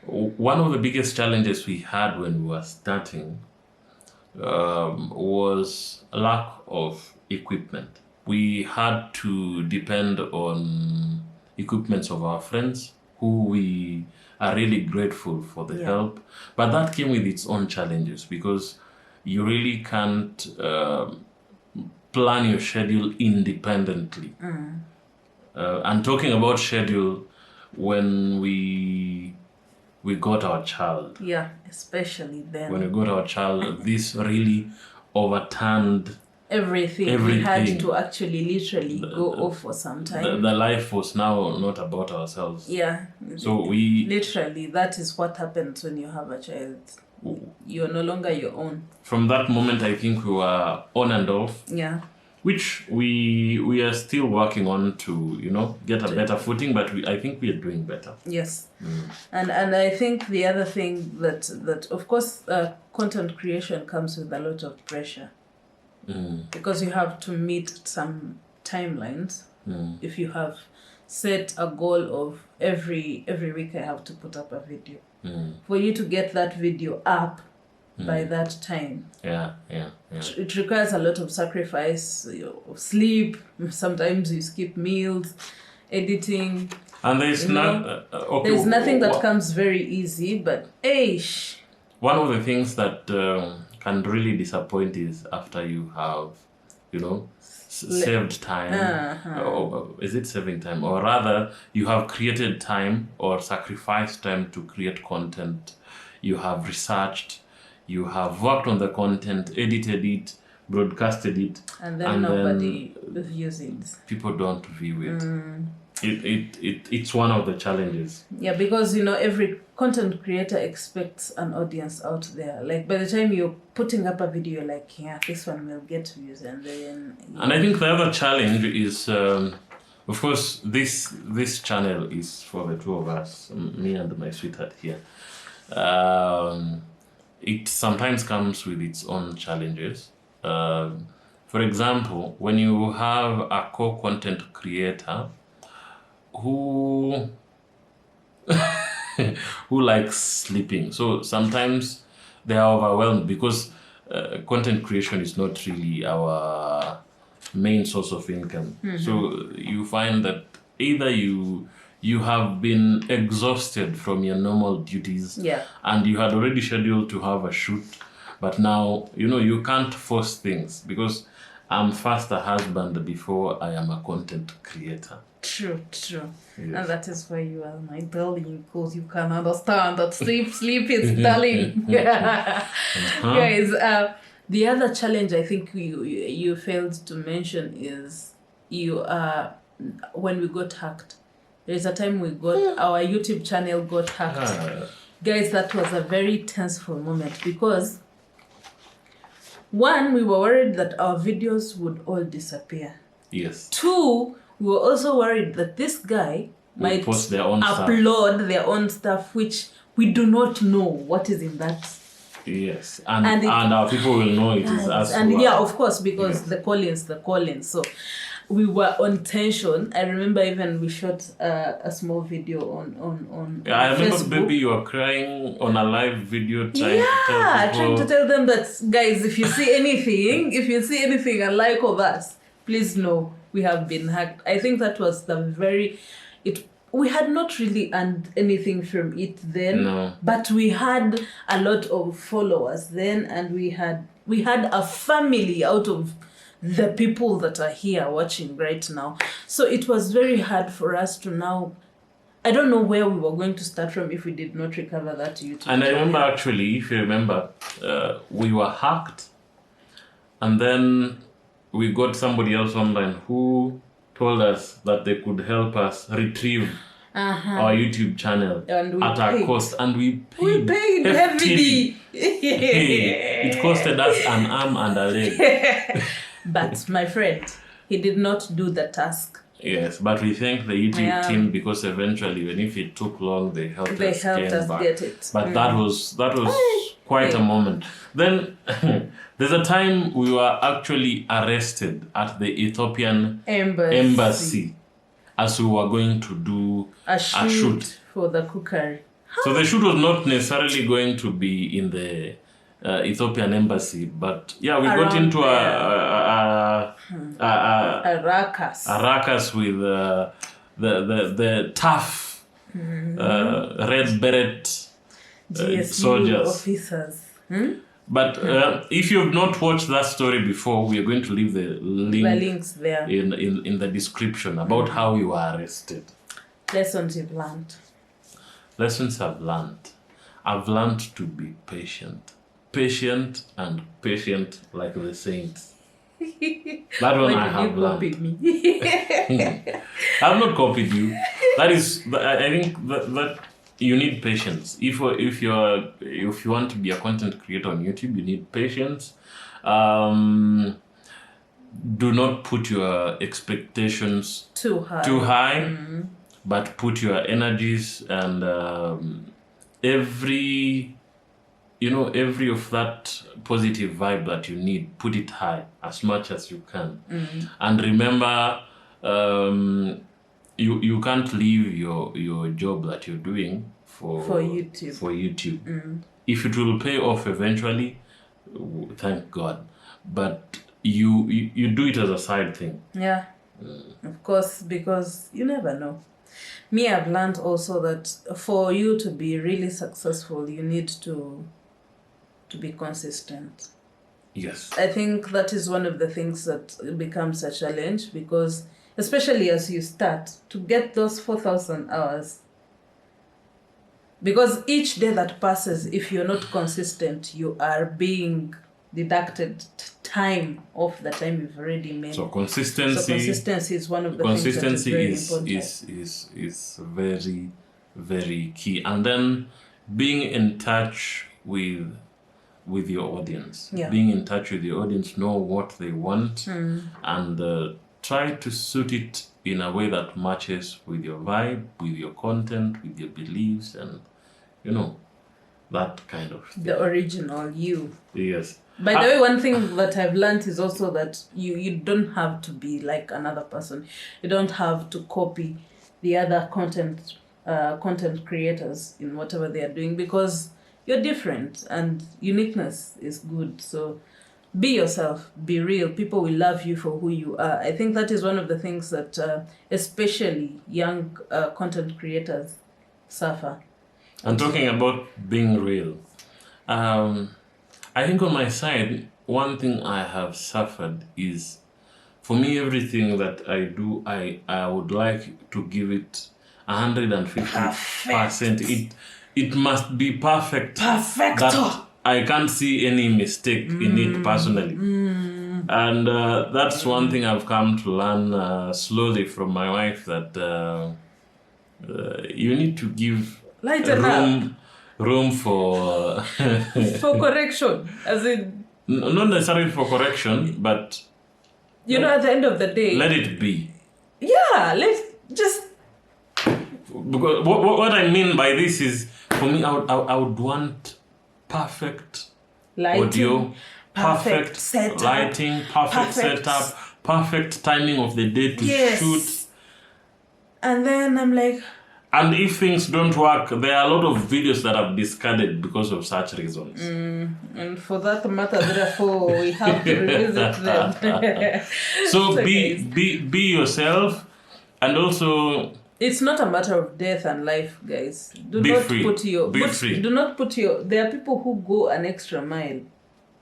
one of the biggest challenges we had when we were starting was a lack of equipment. We had to depend on equipments of our friends who we are really grateful for the help. But that came with its own challenges because you really can't plan your schedule independently. And talking about schedule, when we got our child. Yeah, especially then. When we got our child, this really overturned everything. We had to actually literally go off for some time. The life was now not about ourselves. Yeah. So we... Literally, that is what happens when you have a child. You're no longer your own. From that moment, I think we were on and off. Yeah. Which we are still working on to, get a better footing, but I think we are doing better. Yes. And I think the other thing that of course, content creation comes with a lot of pressure. Because you have to meet some timelines. If you have set a goal of every week I have to put up a video. For you to get that video up by that time. Yeah. It requires a lot of sacrifice, sleep, sometimes you skip meals, editing. And there's there's nothing that comes very easy, but one of the things that can really disappoint is after you have, saved time. Or is it saving time? Or rather, you have created time or sacrificed time to create content. You have researched, you have worked on the content, edited it, broadcasted it. And then nobody views it. People don't view it. It's one of the challenges. Yeah, because every content creator expects an audience out there. Like by the time you're putting up a video, you're like, yeah, this one will get views, and then. And I think the other challenge is, of course, this channel is for the two of us, me and my sweetheart here. It sometimes comes with its own challenges. For example, when you have a co-content creator who likes sleeping. So sometimes they are overwhelmed because content creation is not really our main source of income. So you find that either you have been exhausted from your normal duties and you had already scheduled to have a shoot, but now, you can't force things because I'm first a husband before I am a content creator. True. Yes. And that is why you are my darling, because you can understand that sleep is darling. Guys, the other challenge I think you failed to mention is when we got hacked. There's a time our YouTube channel got hacked. Guys, that was a very tenseful moment because 1, we were worried that our videos would all disappear. Yes. 2, we were also worried that this guy might post their own upload their own stuff, which we do not know what is in that. Yes, and our people will know it is us. And of course, because the Collince. So we were on tension. I remember even we shot a small video on I remember, Facebook. baby, you were crying on a live video trying to tell them that, guys, if you see anything alike of us, please know we have been hacked. I think that was we had not really earned anything from it then, but we had a lot of followers then, and we had a family out of the people that are here watching right now. So it was very hard for us to now. I don't know where we were going to start from if we did not recover that YouTube. And I remember actually, if you remember, we were hacked, and then we got somebody else online who told us that they could help us retrieve our YouTube channel at our cost, and we paid heavily. It costed us an arm and a leg. But my friend, he did not do the task. Yes, but we thank the YouTube team because eventually, even if it took long, they helped us get it. But that was quite a moment. Then there's a time we were actually arrested at the Ethiopian embassy as we were going to do a shoot for the cookery. So the shoot was not necessarily going to be in the Ethiopian embassy, but yeah, we got into a ruckus with the tough red beret soldiers. Officers. But if you have not watched that story before, we are going to leave the links there in the description about how you were arrested. Lessons you've learned. Lessons I've learned. I've learned to be patient. Patient and patient like the saints. That one I have learned. Me? I've not copied you. That is, I think that you need patience. If you want to be a content creator on YouTube, you need patience. Do not put your expectations too high. But put your energies and every of that positive vibe that you need, put it high as much as you can. And remember, you can't leave your job that you're doing for YouTube. If it will pay off eventually, thank God. But you do it as a side thing. Yeah, of course, because you never know. Me, I've learned also that for you to be really successful, you need to be consistent. Yes. I think that is one of the things that becomes a challenge, because especially as you start to get those 4,000 hours, because each day that passes, if you're not consistent, you are being deducted time off the time you've already made. So consistency is one of the things that is very important. is very, very key. And then being in touch with your audience. Yeah. Being in touch with your audience, know what they want, and try to suit it in a way that matches with your vibe, with your content, with your beliefs, and that kind of thing. The original you. Yes. By the way, one thing that I've learned is also that you don't have to be like another person. You don't have to copy the other content creators in whatever they are doing, because you're different and uniqueness is good. So be yourself, be real. People will love you for who you are. I think that is one of the things that especially young content creators suffer. And talking about being real, I think on my side, one thing I have suffered is, for me, everything that I do, I would like to give it 150%. It must be perfect. That I can't see any mistake in it personally. And that's one thing I've come to learn slowly from my wife, that you need to give room for for correction, as in not necessarily for correction, but at the end of the day, let it be. Yeah, let's just, because what I mean by this is, for me, I would want perfect lighting, audio, perfect setup, lighting, perfect setup, perfect timing of the day to shoot. And then I'm like, and if things don't work, there are a lot of videos that I've discarded because of such reasons. And for that matter, therefore, we have to revisit them. So be yourself, and also, it's not a matter of death and life, guys. Do be not free. Be free. Do not put there are people who go an extra mile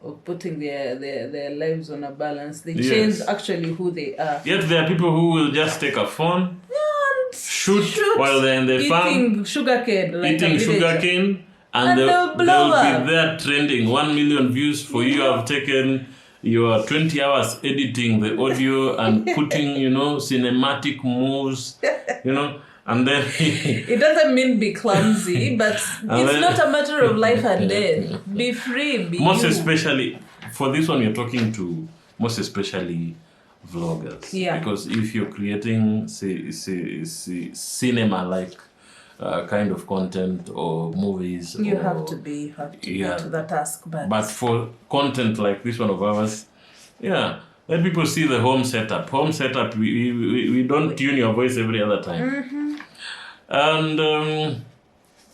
of putting their lives on a balance. They change actually who they are. Yet there are people who will just take a phone, shoot while they're in the farm, eating sugarcane, and they'll be there trending 1 million views for you. Have taken your 20 hours editing the audio and putting, cinematic moves, and then it doesn't mean be clumsy, but it's not a matter of life and death. Be free, be most you. Especially for this one, you're talking to most especially vloggers. Yeah. Because if you're creating cinema like kind of content or movies, you have to be to the task. But for content like this one of ours, let people see the home setup. We don't tune your voice every other time. And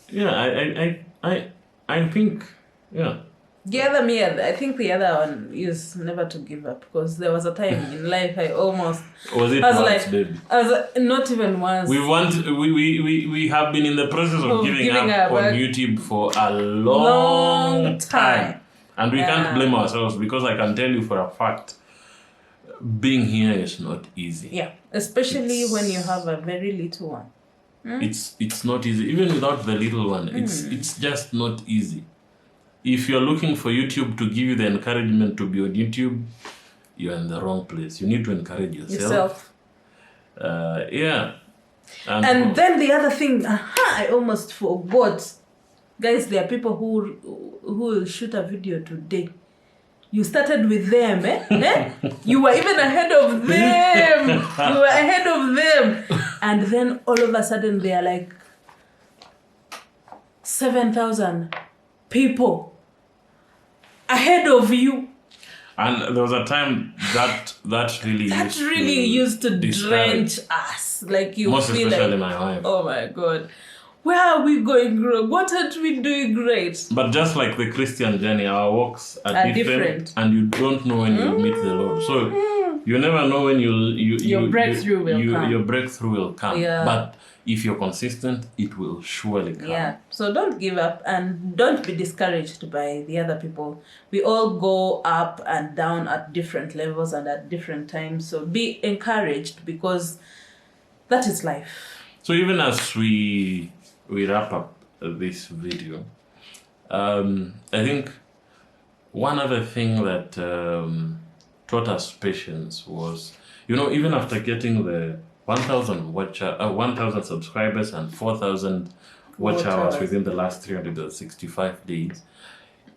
I think, yeah. I think the other one is never to give up, because there was a time in life I almost Was it I was once, like, baby? not even once. We have been in the process of giving up on YouTube for a long time. And we can't blame ourselves, because I can tell you for a fact, being here is not easy. Yeah, especially when you have a very little one. It's not easy. Even without the little one, it's just not easy. If you're looking for YouTube to give you the encouragement to be on YouTube, you're in the wrong place. You need to encourage yourself. Yeah. And then the other thing, I almost forgot. Guys, there are people who will shoot a video today. You started with them, You were even ahead of them. And then all of a sudden they are like 7,000 people ahead of you. And there was a time that really used to drench us. Like you most feel especially like, my wife. oh my God, where are we going wrong? What aren't we doing great? But just like the Christian journey, our walks are different, and you don't know when you'll meet the Lord. So you never know when your breakthrough will come. Yeah. But if you're consistent, it will surely come. Yeah. So don't give up, and don't be discouraged by the other people. We all go up and down at different levels and at different times. So be encouraged, because that is life. So even as we wrap up this video, I think one other thing that taught us patience was, even after getting the 1,000 subscribers and 4,000 watch hours within the last 365 days,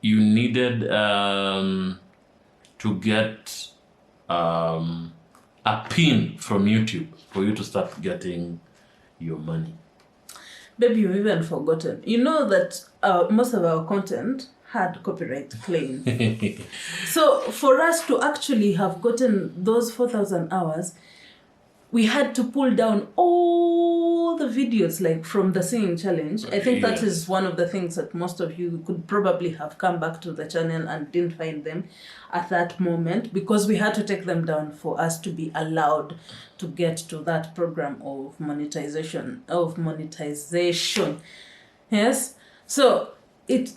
you needed to get a pin from YouTube for you to start getting your money. Baby, you've even forgotten. You know that most of our content had copyright claims. So for us to actually have gotten those 4,000 hours, we had to pull down all the videos, like from the singing challenge. I think that is one of the things that most of you could probably have come back to the channel and didn't find them at that moment, because we had to take them down for us to be allowed to get to that program of monetization. Yes. So it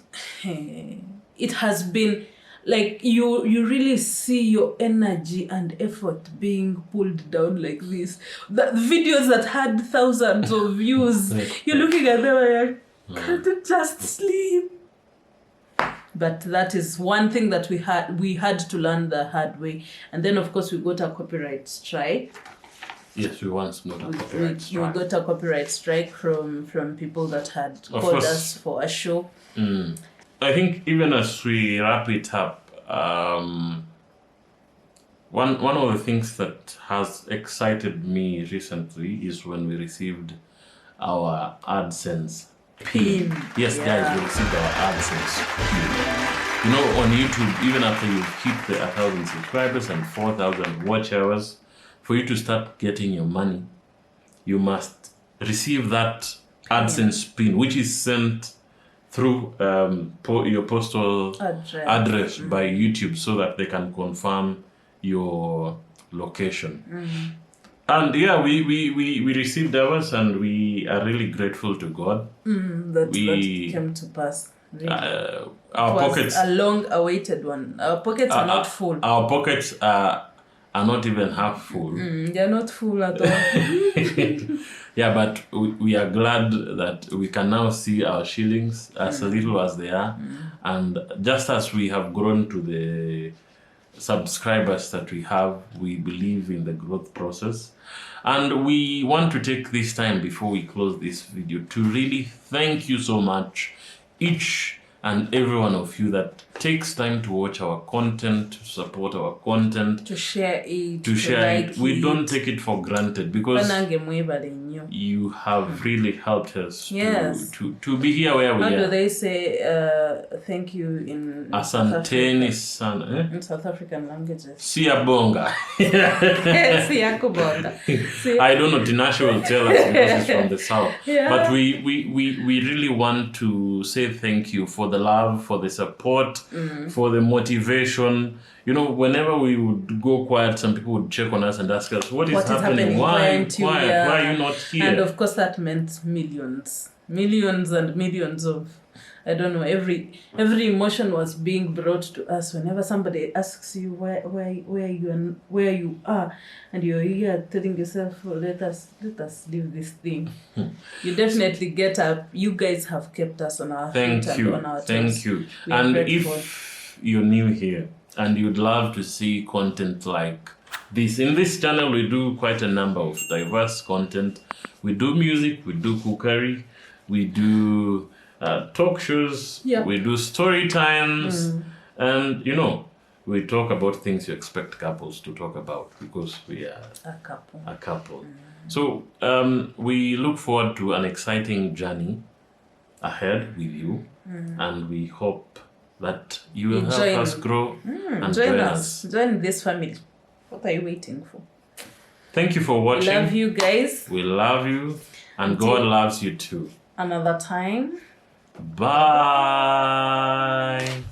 has been like you really see your energy and effort being pulled down like this. The videos that had thousands of views, you're looking at them and like, can't you just sleep? But that is one thing that we had to learn the hard way. And then of course we got a copyright strike. Yes, we once got a copyright strike. We got a copyright strike from people that had called us for a show. I think even as we wrap it up, one of the things that has excited me recently is when we received our AdSense pin. Yes, guys, we received our AdSense pin. On YouTube, even after you've hit the 1,000 subscribers and 4,000 watch hours, for you to start getting your money, you must receive that AdSense pin, which is sent through your postal address by YouTube, so that they can confirm your location. And we received ours, and we are really grateful to God that came to pass. Really. Our pockets, a long-awaited one. Our pockets are not full. Our pockets are not even half full. They're not full at all. Yeah, but we are glad that we can now see our shillings, as little as they are. And just as we have grown to the subscribers that we have, we believe in the growth process. And we want to take this time before we close this video to really thank you so much, each and every one of you that takes time to watch our content, to support our content, to share it, to share it. We don't take it for granted, because you. You have really helped us Yes. to be here where we How are. do they say thank you in Asanteni sana. In South African languages. Siyabonga. Siyakubonga. I don't know, Tinashe will tell us because he's from the south. Yeah. But we really want to say thank you for the love, for the support, for the motivation. You know, whenever we would go quiet, some people would check on us and ask us, what is happening? Why are you quiet? Yeah. Why are you not here? And of course that meant millions. Millions and millions of, I don't know, every emotion was being brought to us whenever somebody asks you where you are, and you're here telling yourself, oh, let us leave this thing. You definitely get up. You guys have kept us on our feet and on our toes. Thank you. We are And grateful. if you're new here and you'd love to see content like this, in this channel we do quite a number of diverse content. We do music, we do cookery, we do talk shows, we do story times, and you know, we talk about things you expect couples to talk about because we are a couple. So we look forward to an exciting journey ahead with you, and we hope that you will help us grow and join us. Join this family. What are you waiting for? Thank you for watching. We love you guys. We love you, and God loves you too. Another time. Bye.